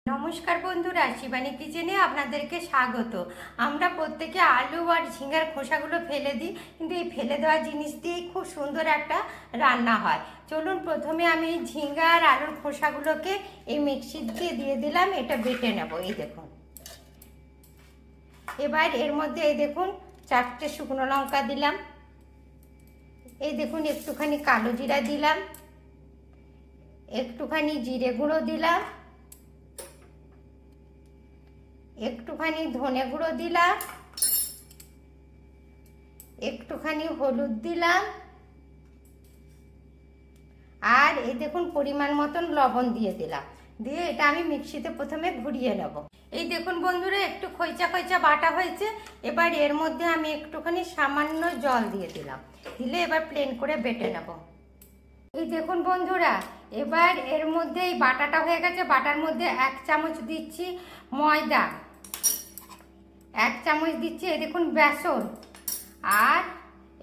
নমস্কার বন্ধুরা, শিবানী কিচেনে আপনাদেরকে স্বাগত। আমরা প্রত্যেকে আলু আর ঝিঙ্গার খোসাগুলো ফেলে দিই, কিন্তু এই ফেলে দেওয়া জিনিস দিয়েই খুব সুন্দর একটা রান্না হয়। চলুন, প্রথমে আমি ঝিঙ্গা আর আলুর খোসাগুলোকে এই মিক্সিতে দিয়ে দিলাম, এটা বেটে নেব। এই দেখুন, এবার এর মধ্যে এই দেখুন 4টে শুকনো লঙ্কা দিলাম, এই দেখুন একটুখানি কালো জিরা দিলাম, একটুখানি জিরে গুঁড়ো দিলাম, একটুখানি ধনে গুঁড়ো দিলাম, একটুখানি হলুদ দিলাম, আর এই দেখুন পরিমাণ মতন লবণ দিয়ে দিলাম। দিয়ে এটা আমি মিক্সিতে প্রথমে ঘুরিয়ে নেব। এই দেখুন বন্ধুরা, একটু খৈচা খৈচা বাটা হয়েছে। এবার এর মধ্যে আমি একটুখানি সামান্য জল দিয়ে দিলাম, দিলে এবার প্লেন করে বেটে নেব। এই দেখুন বন্ধুরা, এবার এর মধ্যে এই বাটাটা হয়ে গেছে। বাটার মধ্যে 1 চামচ দিচ্ছি ময়দা, 1 চামচ দিচ্ছি এই দেখুন বেসন, আর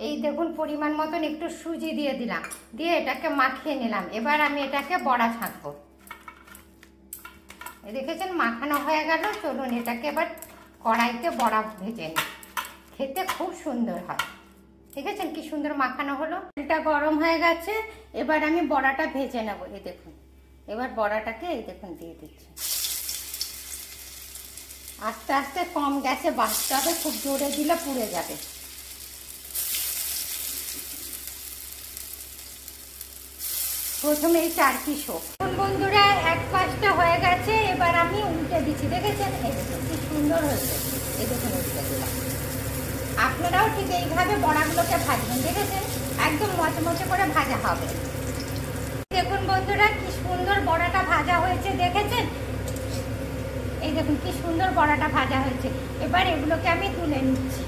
এই দেখুন পরিমাণ মতন একটু সুজি দিয়ে দিলাম। দিয়ে এটাকে মাখিয়ে নিলাম। এবার আমি এটাকে বড়া ছাঁকবো। দেখেছেন মাখানো হয়ে গেল। চলুন এটাকে এবার কড়াইতে বড়া ভেজে নিই, খেতে খুব সুন্দর হয়। দেখেছেন কি সুন্দর মাখানো হলো। এটা গরম হয়ে গেছে, এবার আমি বড়াটা ভেজে নেব। এই দেখুন, এবার বড়াটাকে এই দেখুন দিয়ে দিচ্ছি। আস্তে আস্তে কম গ্যাসে ভাজতে হবে, খুব জোরে দিলে পুড়ে যাবে। প্রথমে এই 4 পিস হোক। বন্ধুরা, এক পাশটা হয়ে গেছে, এবার আমি উল্টে দিচ্ছি। দেখেছেন কি সুন্দর হয়েছে। এই দেখুন উল্টে দিলাম। আপনারাও ঠিক এইভাবে বড়াগুলোকে ভাজবেন। দেখেছেন একদম মচমচে করে ভাজা হবে। দেখুন বন্ধুরা, কি সুন্দর বড়াটা ভাজা হয়েছে। দেখেছেন, এই দেখুন কি সুন্দর বড়াটা ভাজা হয়েছে। এবার এগুলোকে আমি তুলে নিচ্ছি।